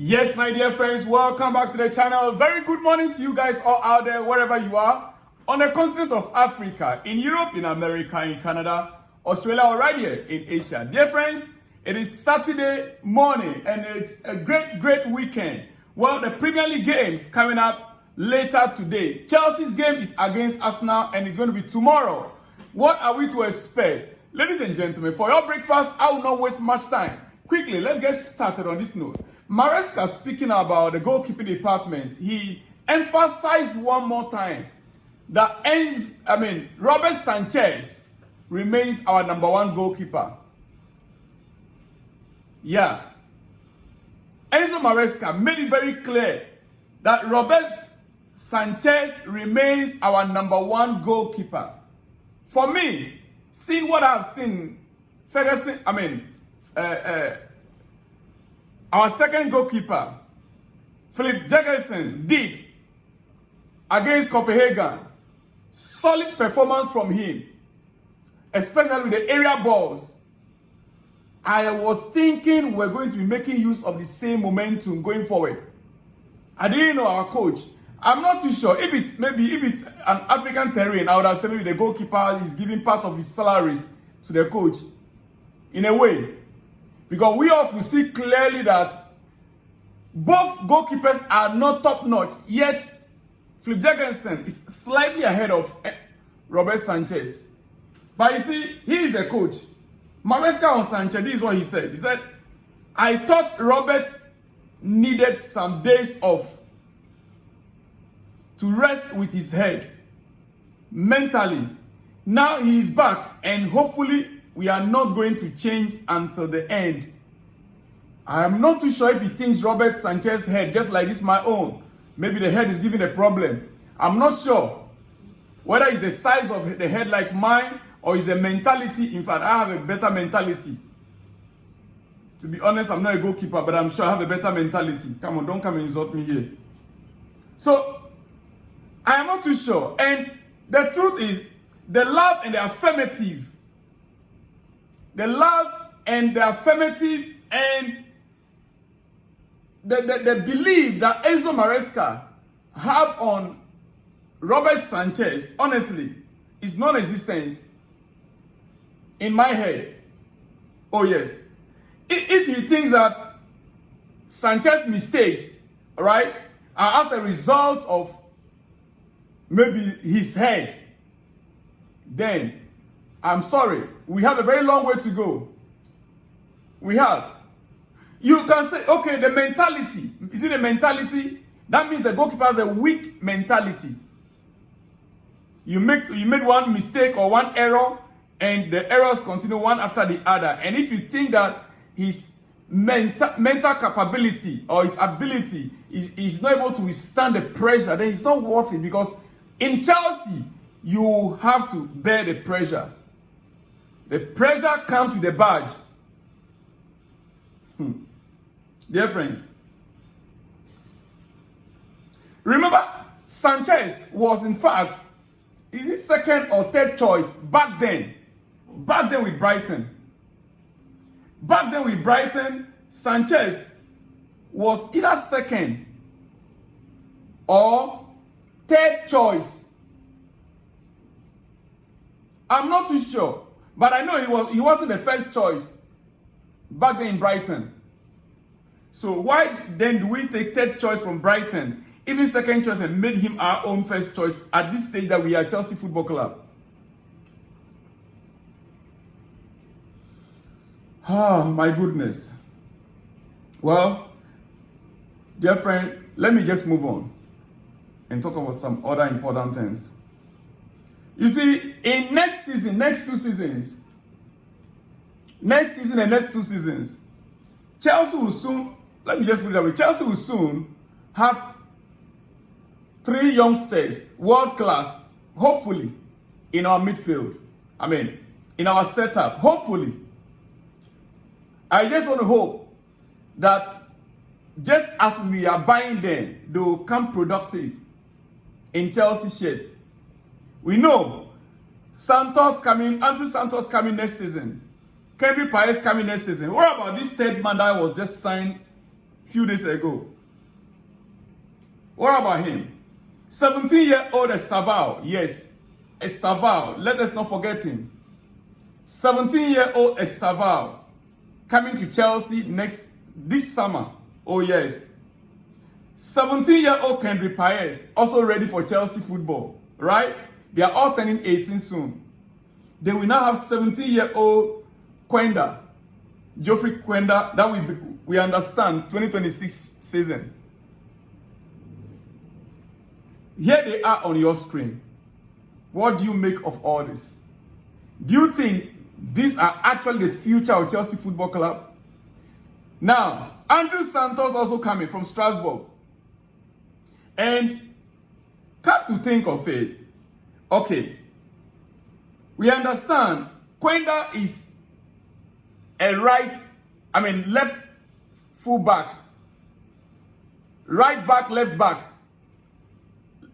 Yes, my dear friends, welcome back to the channel. Very good morning to you guys all out there, wherever you are, on the continent of Africa, in Europe, in America, in Canada, Australia, or right here in Asia. Dear friends, it is Saturday morning and it's a great weekend. Well, the Premier League games coming up later today. Chelsea's game is against Arsenal and it's going to be tomorrow. What are we to expect? Ladies and gentlemen, for your breakfast, I will not waste much time. Quickly, let's get started on this note. Maresca, speaking about the goalkeeping department, he emphasized one more time that Robert Sanchez remains our number one goalkeeper. Yeah. Enzo Maresca made it very clear that Robert Sanchez remains our number one goalkeeper. For me, seeing what I've seen, our second goalkeeper, Philip Jacobson, did against Copenhagen. Solid performance from him, especially with the area balls. I was thinking we're going to be making use of the same momentum going forward. I didn't know our coach. I'm not too sure if it's an African terrain. I would have said maybe the goalkeeper is giving part of his salaries to the coach, in a way. Because we all could see clearly that both goalkeepers are not top-notch, yet Philip Jacobson is slightly ahead of Robert Sanchez. But you see, he is a coach. Maresca on Sanchez, this is what he said. He said, I thought Robert needed some days off to rest with his head mentally. Now he is back and hopefully we are not going to change until the end. I am not too sure if he thinks Robert Sanchez's head, just like this my own, maybe the head is giving a problem. I'm not sure whether it's the size of the head like mine or it's the mentality. In fact, I have a better mentality. To be honest, I'm not a goalkeeper, but I'm sure I have a better mentality. Come on, don't come and insult me here. So, I am not too sure. And the truth is, the love and the affirmative and the belief that Enzo Maresca have on Robert Sanchez, honestly, is non-existent in my head. Oh yes. If he thinks that Sanchez mistakes, right, are as a result of maybe his head, then I'm sorry, we have a very long way to go. We have. You can say, okay, the mentality. Is it a mentality? That means the goalkeeper has a weak mentality. You made one mistake or one error, and the errors continue one after the other. And if you think that his mental capability or his ability is not able to withstand the pressure, then it's not worth it. Because in Chelsea, you have to bear the pressure. The pressure comes with a badge. Dear friends, remember, Sanchez was in fact, is his second or third choice back then with Brighton. Back then with Brighton, Sanchez was either second or third choice. I'm not too sure. But I know he wasn't the first choice back then in Brighton. So why then do we take third choice from Brighton, even second choice, and made him our own first choice at this stage that we are Chelsea Football Club? Oh my goodness. Well, dear friend, let me just move on and talk about some other important things. You see, in next season and next two seasons, Chelsea will soon, let me just put it that way, Chelsea will soon have 3 youngsters, world class, hopefully, in our midfield. In our setup, hopefully. I just want to hope that just as we are buying them, they will come productive in Chelsea shirts. We know Andrew Santos coming next season. Kendrick Paez coming next season. What about this third man that was just signed few days ago. What about him? 17-year-old Estaval. Yes, Estaval. Let us not forget him. 17-year-old Estaval coming to Chelsea this summer. Oh yes. 17-year-old Kendrick Paez also ready for Chelsea football, right? They are all turning 18 soon. They will now have 17-year-old Quenda, Geoffrey Quenda, that we understand 2026 season. Here they are on your screen. What do you make of all this? Do you think these are actually the future of Chelsea Football Club? Now, Andrew Santos also coming from Strasbourg. And come to think of it, okay, we understand Quenda is a left full back, right back, left back,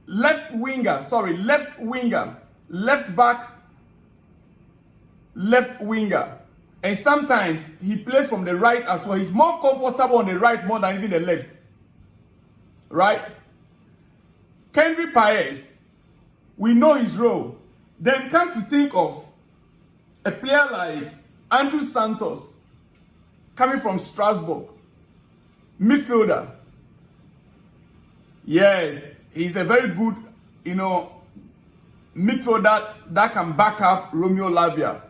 left winger, left back, left winger. And sometimes he plays from the right as well. He's more comfortable on the right more than even the left. Right? Kendrick Paez, we know his role. Then come to think of a player like Andrew Santos, coming from Strasbourg, midfielder. Yes, he's a very good, midfielder that can back up Romeo Lavia.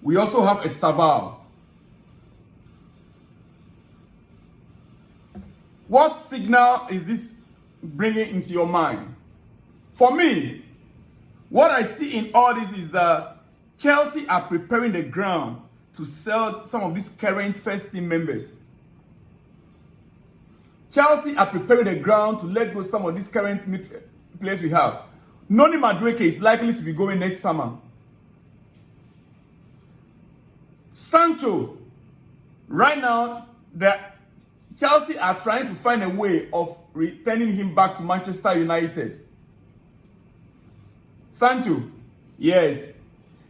We also have Estaval. What signal is this bringing into your mind? For me, what I see in all this is that Chelsea are preparing the ground to sell some of these current first team members. Chelsea are preparing the ground to let go some of these current players we have. Noni Madueke is likely to be going next summer. Sancho, right now, Chelsea are trying to find a way of returning him back to Manchester United. Sancho, yes.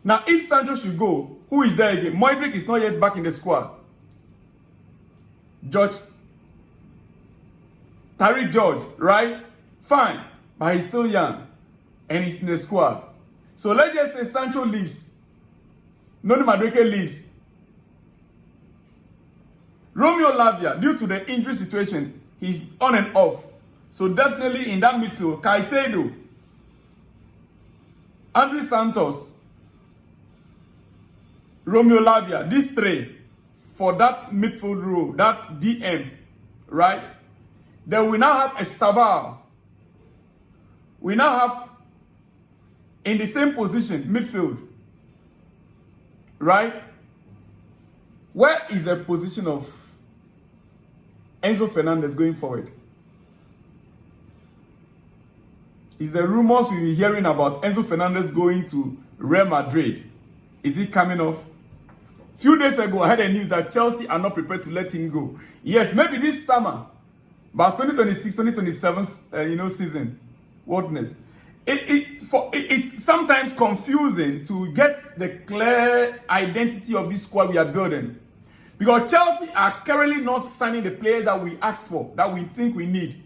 Now, if Sancho should go, who is there again? Modric is not yet back in the squad. Tariq George, right? Fine, but he's still young, and he's in the squad. So let's just say Sancho leaves. Noni Madueke leaves. Romeo Lavia, due to the injury situation, he's on and off. So definitely in that midfield, Caicedo, Andrew Santos, Romeo Lavia, these three for that midfield role, that DM, right? Then we now have Estaval. We now have in the same position, midfield, right? Where is the position of Enzo Fernandez going forward? Is the rumors we were hearing about Enzo Fernandez going to Real Madrid? Is it coming off? Few days ago, I had a news that Chelsea are not prepared to let him go. Yes, maybe this summer, but 2026, 2027, season. What next? It's sometimes confusing to get the clear identity of this squad we are building. Because Chelsea are currently not signing the player that we asked for, that we think we need.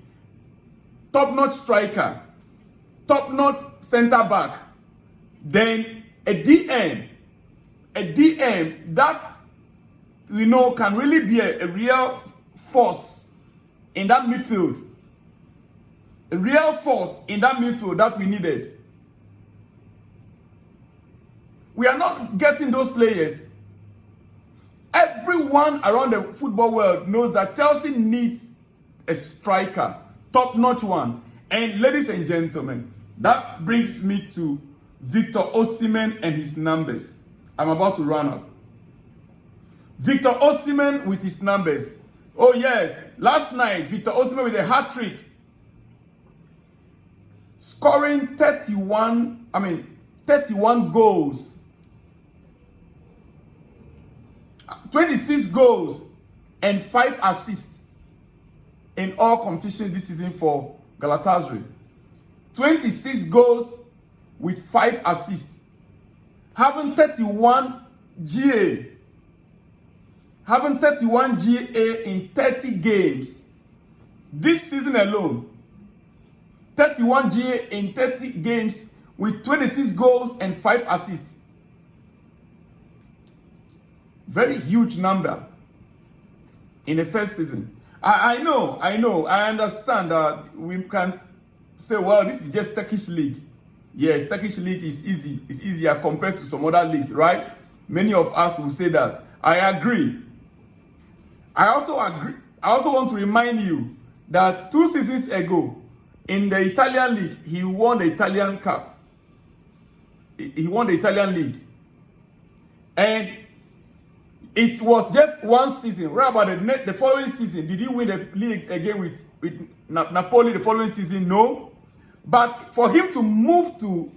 Top-notch striker, top-notch centre-back, then a DM that can really be a real force in that midfield. A real force in that midfield that we needed. We are not getting those players. Everyone around the football world knows that Chelsea needs a striker, top-notch one. And ladies and gentlemen, that brings me to Victor Osimhen and his numbers. I'm about to run up. Victor Osimhen with his numbers. Oh yes, last night, Victor Osimhen with a hat-trick. Scoring 31 goals. 26 goals and 5 assists in all competitions this season for Galatasaray. 26 goals with 5 assists. Having 31 GA. having 31 GA in 30 games. This season alone, 31 GA in 30 games with 26 goals and 5 assists. Very huge number in the first season. I understand that we can say, well, this is just Turkish league. Yes, Turkish league is easy. It's easier compared to some other leagues, right? Many of us will say that. I agree. I also want to remind you that 2 seasons ago, in the Italian league, he won the Italian Cup. He won the Italian league. And it was just 1 season. Right about the following season, did he win the league again with Napoli the following season? No. But for him to move to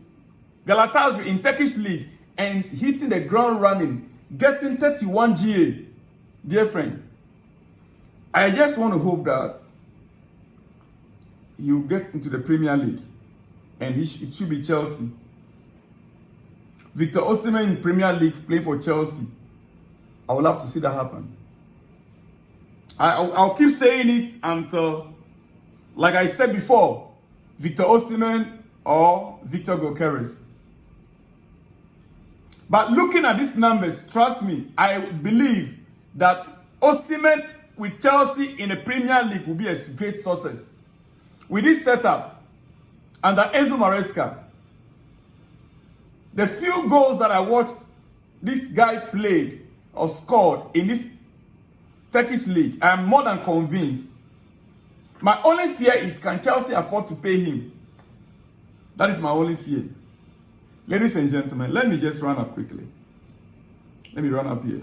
Galatasaray in Turkish league and hitting the ground running, getting 31 GA, dear friend, I just want to hope that you get into the Premier League, and it should be Chelsea. Victor Osimhen in Premier League playing for Chelsea. I would love to see that happen. I'll keep saying it until, like I said before, Victor Osimhen or Victor Gyökeres. But looking at these numbers, trust me, I believe that Osimhen with Chelsea in the Premier League will be a great success. With this setup, under Enzo Maresca, the few goals that I watched this guy played or scored in this Turkish league, I am more than convinced. My only fear is, can Chelsea afford to pay him? That is my only fear. Ladies and gentlemen, let me just run up quickly. Let me run up here.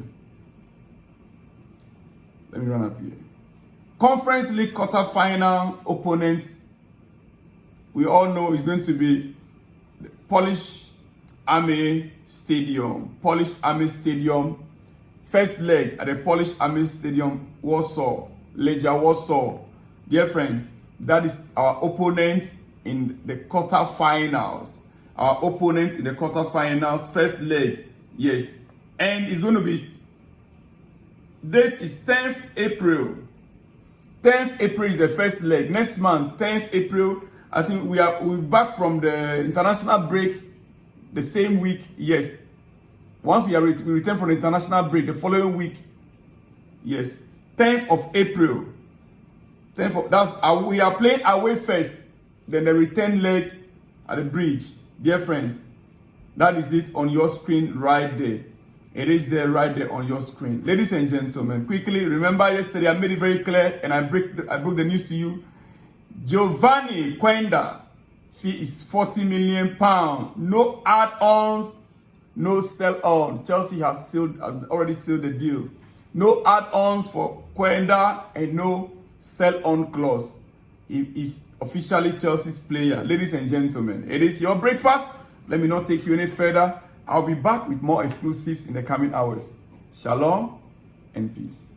Conference League quarter-final opponent, we all know, is going to be the Polish Army Stadium. Polish Army Stadium. First leg at the Polish Army Stadium, Warsaw. Legia Warsaw. Dear friend, that is our opponent in the quarter-finals. Our opponent in the quarter-finals, first leg. Yes. And it's going to be, date is 10th April. 10th April is the first leg. Next month, 10th April, I think we're back from the international break the same week. Yes. Once we return from the international break, the following week, yes, 10th of April. We are playing away first, then the return leg at the bridge. Dear friends, that is it on your screen right there. It is there right there on your screen. Ladies and gentlemen, quickly, remember yesterday I made it very clear and I broke the news to you. Giovanni Quenda fee is £40 million. No add-ons, no sell-on. Chelsea has already sealed the deal. No add-ons for Quenda and no sell-on clause. He is officially Chelsea's player. Ladies and gentlemen, it is your breakfast. Let me not take you any further. I'll be back with more exclusives in the coming hours. Shalom and peace.